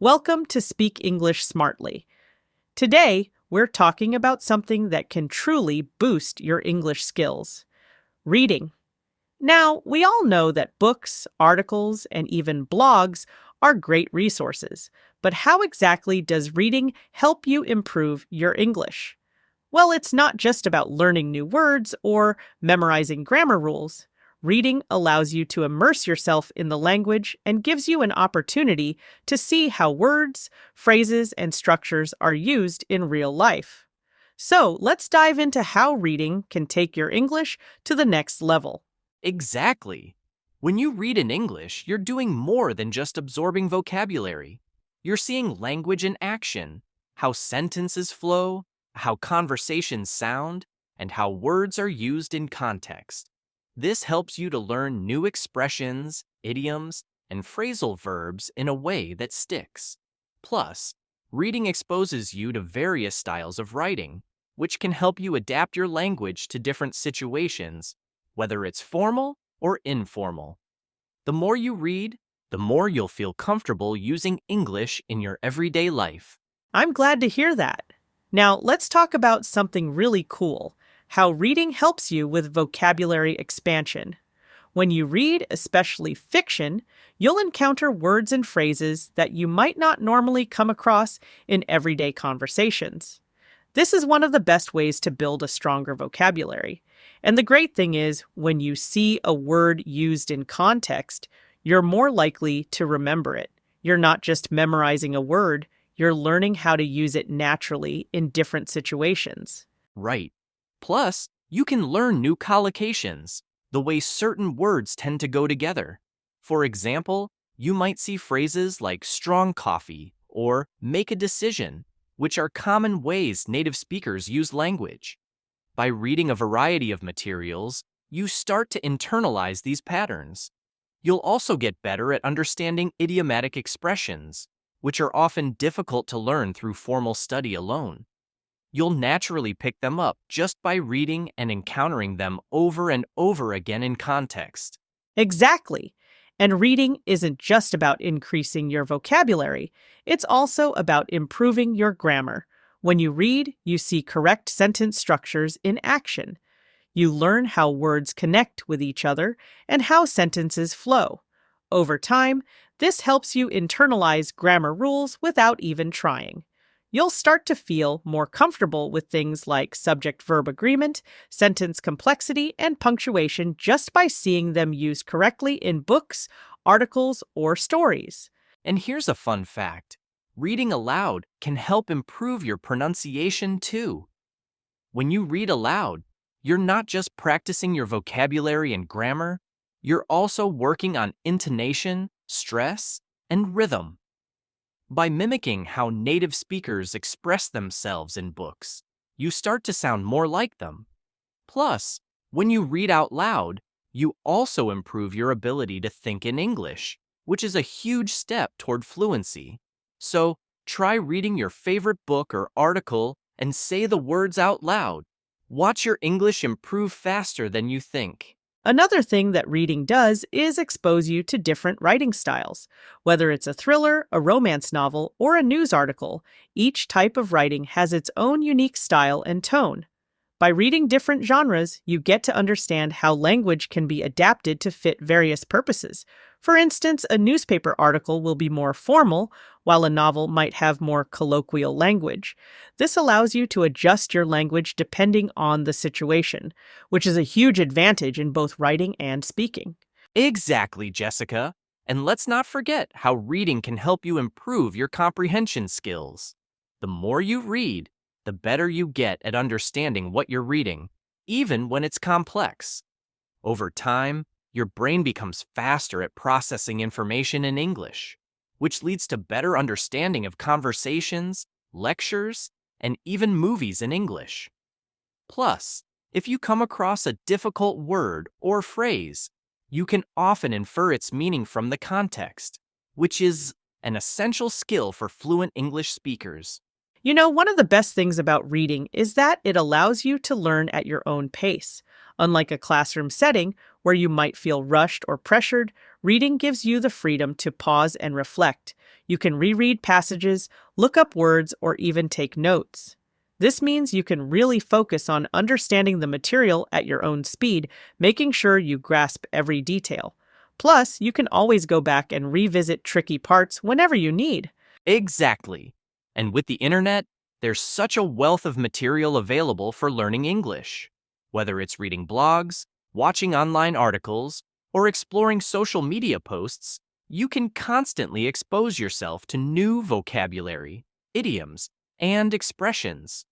Welcome to Speak English Smartly. Today, we're talking about something that can truly boost your English skills: reading. Now, we all know that books, articles, and even blogs are great resources, but how exactly does reading help you improve your English? Well, it's not just about learning new words or memorizing grammar rules. Reading allows you to immerse yourself in the language and gives you an opportunity to see how words, phrases, and structures are used in real life. So, let's dive into how reading can take your English to the next level. Exactly. When you read in English, you're doing more than just absorbing vocabulary. You're seeing language in action, how sentences flow, how conversations sound, and how words are used in context. This helps you to learn new expressions, idioms, and phrasal verbs in a way that sticks. Plus, reading exposes you to various styles of writing, which can help you adapt your language to different situations, whether it's formal or informal. The more you read, the more you'll feel comfortable using English in your everyday life. I'm glad to hear that. Now, let's talk about something really cool: how reading helps you with vocabulary expansion. When you read, especially fiction, you'll encounter words and phrases that you might not normally come across in everyday conversations. This is one of the best ways to build a stronger vocabulary. And the great thing is, when you see a word used in context, you're more likely to remember it. You're not just memorizing a word, you're learning how to use it naturally in different situations. Right. Plus, you can learn new collocations, the way certain words tend to go together. For example, you might see phrases like strong coffee or make a decision, which are common ways native speakers use language. By reading a variety of materials, you start to internalize these patterns. You'll also get better at understanding idiomatic expressions, which are often difficult to learn through formal study alone. You'll naturally pick them up just by reading and encountering them over and over again in context. Exactly. And reading isn't just about increasing your vocabulary, it's also about improving your grammar. When you read, you see correct sentence structures in action. You learn how words connect with each other and how sentences flow. Over time, this helps you internalize grammar rules without even trying. You'll start to feel more comfortable with things like subject verb agreement, sentence complexity, and punctuation just by seeing them used correctly in books, articles, or stories. And here's a fun fact: reading aloud can help improve your pronunciation too. When you read aloud, you're not just practicing your vocabulary and grammar, you're also working on intonation, stress, and rhythm. By mimicking how native speakers express themselves in books, you start to sound more like them. Plus, when you read out loud, you also improve your ability to think in English, which is a huge step toward fluency. So, try reading your favorite book or article and say the words out loud. Watch your English improve faster than you think. Another thing that reading does is expose you to different writing styles. Whether it's a thriller, a romance novel, or a news article, each type of writing has its own unique style and tone. By reading different genres, you get to understand how language can be adapted to fit various purposes. For instance, a newspaper article will be more formal, while a novel might have more colloquial language. This allows you to adjust your language depending on the situation, which is a huge advantage in both writing and speaking. Exactly, Jessica. And let's not forget how reading can help you improve your comprehension skills. The more you read, the better you get at understanding what you're reading, even when it's complex. Over time, your brain becomes faster at processing information in English, which leads to better understanding of conversations, lectures, and even movies in English. Plus, if you come across a difficult word or phrase, you can often infer its meaning from the context, which is an essential skill for fluent English speakers. You know, one of the best things about reading is that it allows you to learn at your own pace. Unlike a classroom setting where you might feel rushed or pressured, reading gives you the freedom to pause and reflect. You can reread passages, look up words, or even take notes. This means you can really focus on understanding the material at your own speed, making sure you grasp every detail. Plus, you can always go back and revisit tricky parts whenever you need. Exactly. And with the internet, there's such a wealth of material available for learning English. Whether it's reading blogs, watching online articles, or exploring social media posts, you can constantly expose yourself to new vocabulary, idioms, and expressions.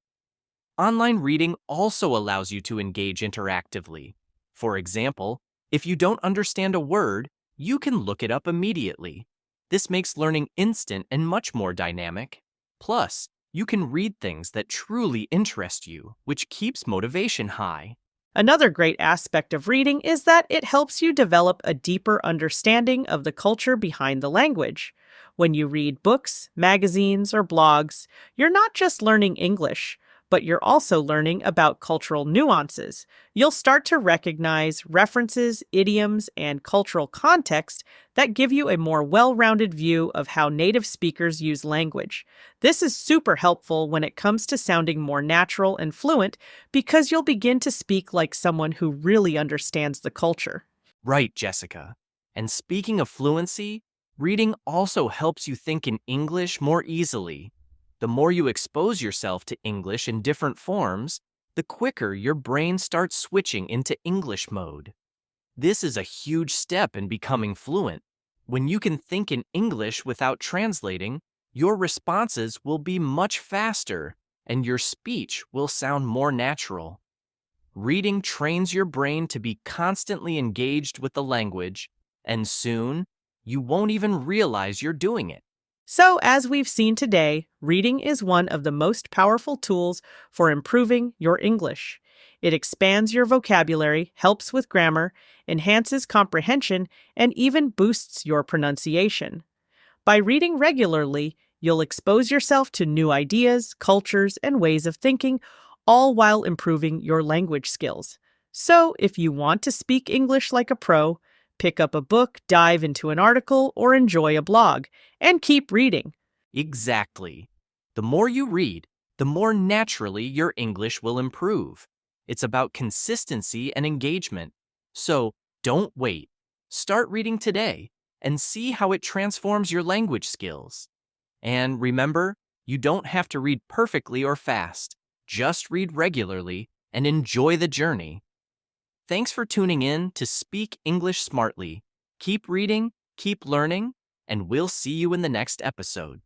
Online reading also allows you to engage interactively. For example, if you don't understand a word, you can look it up immediately. This makes learning instant and much more dynamic. Plus, you can read things that truly interest you, which keeps motivation high. Another great aspect of reading is that it helps you develop a deeper understanding of the culture behind the language. When you read books, magazines, or blogs, you're not just learning English, but you're also learning about cultural nuances. You'll start to recognize references, idioms, and cultural context that give you a more well-rounded view of how native speakers use language. This is super helpful when it comes to sounding more natural and fluent because you'll begin to speak like someone who really understands the culture. Right, Jessica. And speaking of fluency, reading also helps you think in English more easily. The more you expose yourself to English in different forms, the quicker your brain starts switching into English mode. This is a huge step in becoming fluent. When you can think in English without translating, your responses will be much faster and your speech will sound more natural. Reading trains your brain to be constantly engaged with the language, and soon, you won't even realize you're doing it. So, as we've seen today, reading is one of the most powerful tools for improving your English. It expands your vocabulary, helps with grammar, enhances comprehension, and even boosts your pronunciation. By reading regularly, you'll expose yourself to new ideas, cultures, and ways of thinking, all while improving your language skills. So, if you want to speak English like a pro, pick up a book, dive into an article, or enjoy a blog, and keep reading. Exactly. The more you read, the more naturally your English will improve. It's about consistency and engagement. So don't wait. Start reading today and see how it transforms your language skills. And remember, you don't have to read perfectly or fast. Just read regularly and enjoy the journey. Thanks for tuning in to Speak English Smartly. Keep reading, keep learning, and we'll see you in the next episode.